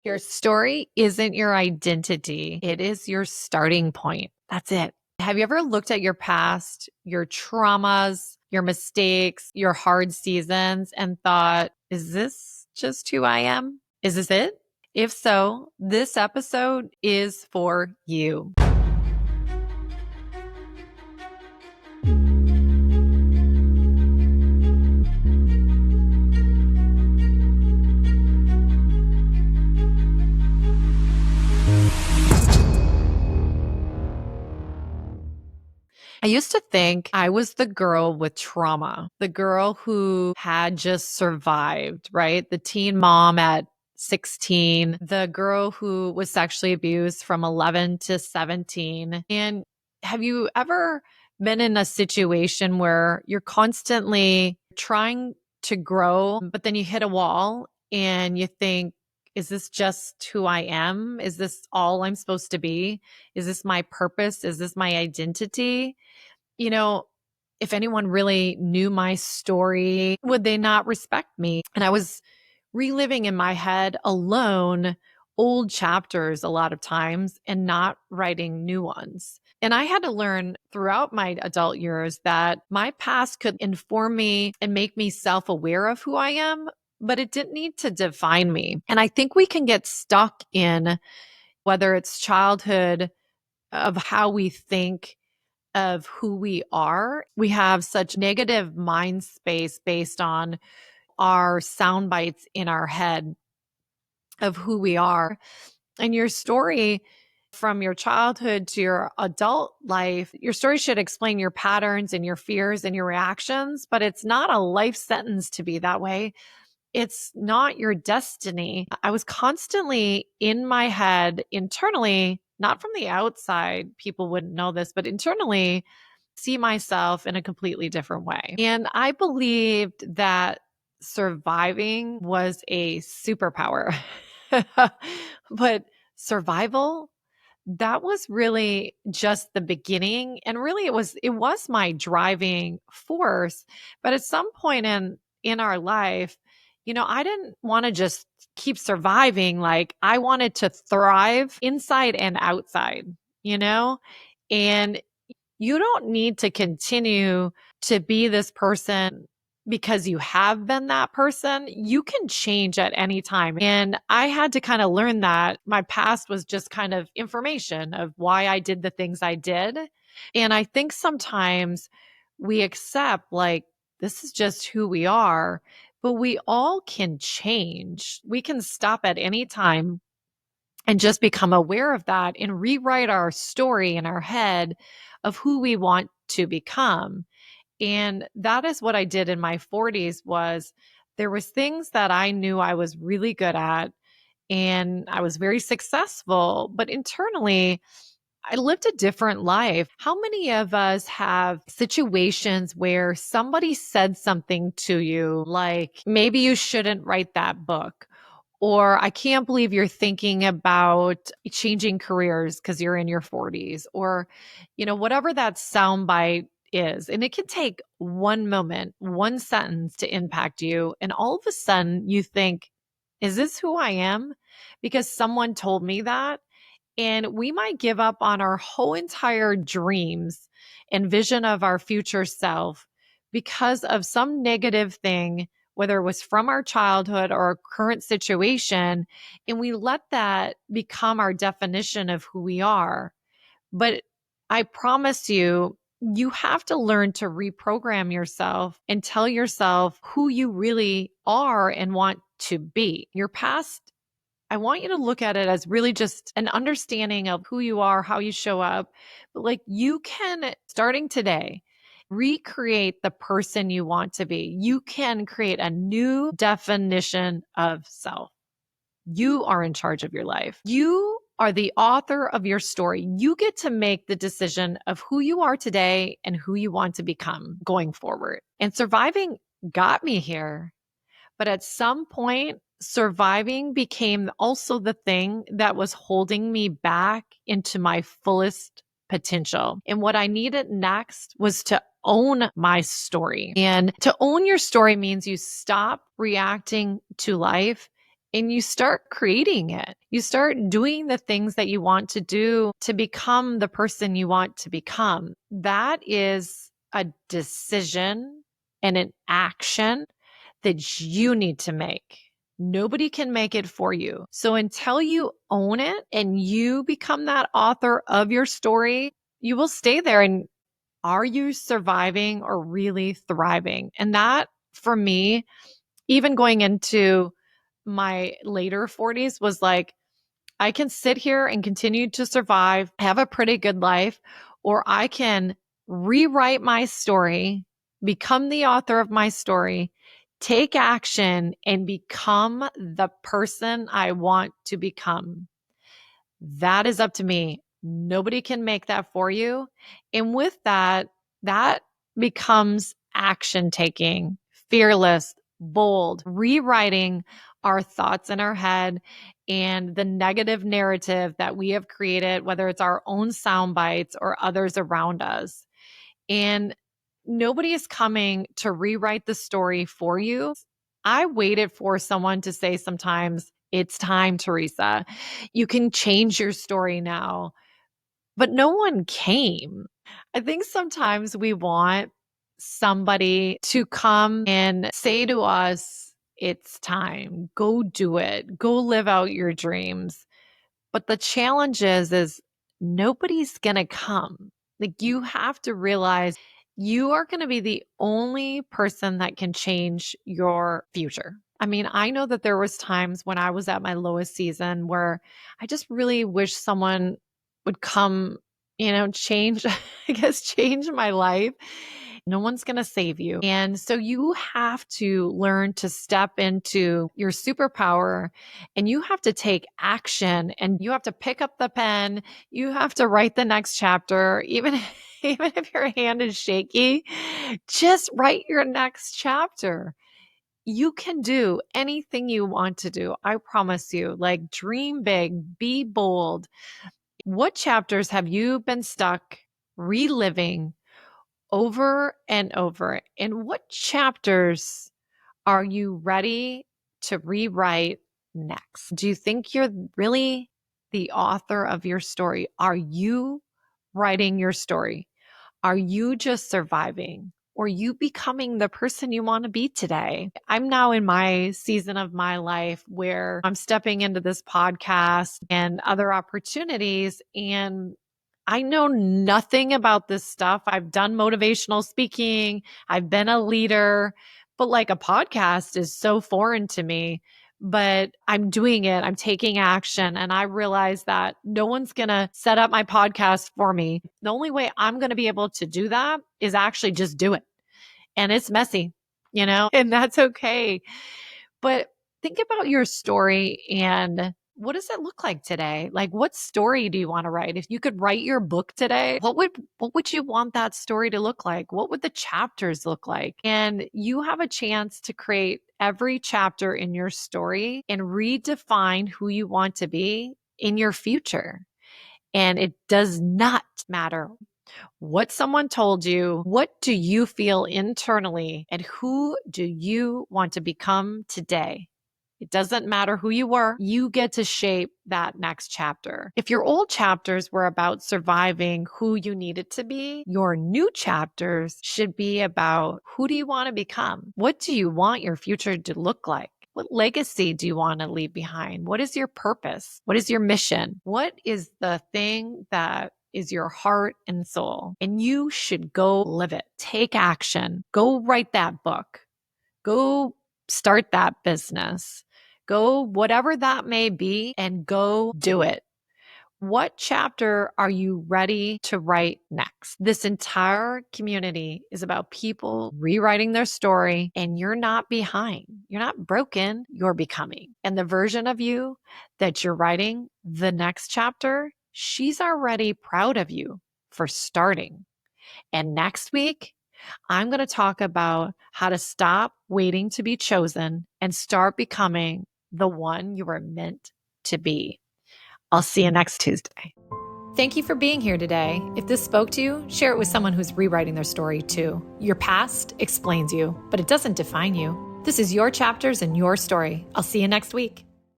Your story isn't your identity. It is your starting point. That's it. Have you ever looked at your past, your traumas, your mistakes, your hard seasons, and thought, is this just who I am? Is this it? If so, this episode is for you. I used to think I was the girl with trauma, the girl who had just survived, right? The teen mom at 16, the girl who was sexually abused from 11 to 17. And have you ever been in a situation where you're constantly trying to grow, but then you hit a wall and you think, is this just who I am? Is this all I'm supposed to be? Is this my purpose? Is this my identity? You know, if anyone really knew my story, would they not respect me? And I was reliving in my head alone old chapters a lot of times and not writing new ones. And I had to learn throughout my adult years that my past could inform me and make me self aware of who I am, but it didn't need to define me. And I think we can get stuck in whether it's childhood of how we think of who we are. We have such negative mind space based on our sound bites in our head of who we are. And your story from your childhood to your adult life, your story should explain your patterns and your fears and your reactions, but it's not a life sentence to be that way. It's not your destiny. I was constantly in my head internally, not from the outside, people wouldn't know this, but internally, see myself in a completely different way. And I believed that surviving was a superpower. But survival, that was really just the beginning. And really it was my driving force. But at some point in our life, I didn't want to just keep surviving. Like I wanted to thrive inside and outside, you know? And you don't need to continue to be this person because you have been that person. You can change at any time. And I had to kind of learn that my past was just kind of information of why I did the things I did. And I think sometimes we accept like this is just who we are, but we all can change. We can stop at any time and just become aware of that and rewrite our story in our head of who we want to become. And that is what I did in my 40s was there was things that I knew I was really good at and I was very successful, but internally I lived a different life. How many of us have situations where somebody said something to you like maybe you shouldn't write that book? Or I can't believe you're thinking about changing careers because you're in your 40s, or, whatever that soundbite is. And it can take one moment, one sentence to impact you. And all of a sudden you think, is this who I am? Because someone told me that. And we might give up on our whole entire dreams and vision of our future self because of some negative thing, whether it was from our childhood or a current situation, and we let that become our definition of who we are. But I promise you, you have to learn to reprogram yourself and tell yourself who you really are and want to be. Your past, I want you to look at it as really just an understanding of who you are, how you show up. But like you can, starting today, recreate the person you want to be. You can create a new definition of self. You are in charge of your life. You are the author of your story. You get to make the decision of who you are today and who you want to become going forward. And surviving got me here. But at some point, surviving became also the thing that was holding me back into my fullest potential. And what I needed next was to own my story. And to own your story means you stop reacting to life and you start creating it. You start doing the things that you want to do to become the person you want to become. That is a decision and an action that you need to make. Nobody can make it for you. So until you own it and you become that author of your story, you will stay there. And are you surviving or really thriving? And that, for me, even going into my later 40s, was like, I can sit here and continue to survive, have a pretty good life, or I can rewrite my story, become the author of my story, take action, and become the person I want to become. That is up to me. Nobody can make that for you. And with that, that becomes action taking, fearless, bold, rewriting our thoughts in our head and the negative narrative that we have created, whether it's our own sound bites or others around us. And nobody is coming to rewrite the story for you. I waited for someone to say sometimes, it's time, Teresa. You can change your story now. But no one came. I think sometimes we want somebody to come and say to us, it's time. Go do it. Go live out your dreams. But the challenge is nobody's going to come. Like, you have to realize you are going to be the only person that can change your future. I mean, I know that there was times when I was at my lowest season where I just really wish someone would come, change, change my life. No one's going to save you. And so you have to learn to step into your superpower, and you have to take action, and you have to pick up the pen. You have to write the next chapter, even if your hand is shaky, just write your next chapter. You can do anything you want to do. I promise you. Like, dream big, be bold. What chapters have you been stuck reliving over and over? And what chapters are you ready to rewrite next? Do you think you're really the author of your story? Are you writing your story? Are you just surviving? Or you becoming the person you want to be today? I'm now in my season of my life where I'm stepping into this podcast and other opportunities, and I know nothing about this stuff. I've done motivational speaking. I've been a leader, but like, a podcast is so foreign to me. But I'm doing it. I'm taking action. And I realize that no one's going to set up my podcast for me. The only way I'm going to be able to do that is actually just do it. And it's messy, and that's okay. But think about your story, and what does it look like today? Like, what story do you want to write? If you could write your book today, what would you want that story to look like? What would the chapters look like? And you have a chance to create every chapter in your story and redefine who you want to be in your future. And it does not matter what someone told you. What do you feel internally, and who do you want to become today? It doesn't matter who you were. You get to shape that next chapter. If your old chapters were about surviving who you needed to be, your new chapters should be about who do you want to become? What do you want your future to look like? What legacy do you want to leave behind? What is your purpose? What is your mission? What is the thing that is your heart and soul? And you should go live it. Take action. Go write that book. Go start that business. Go whatever that may be, and go do it. What chapter are you ready to write next? This entire community is about people rewriting their story, and you're not behind. You're not broken. You're becoming. And the version of you that you're writing the next chapter, she's already proud of you for starting. And next week, I'm going to talk about how to stop waiting to be chosen and start becoming the one you were meant to be. I'll see you next Tuesday. Thank you for being here today. If this spoke to you, share it with someone who's rewriting their story too. Your past explains you, but it doesn't define you. This is your chapters and your story. I'll see you next week.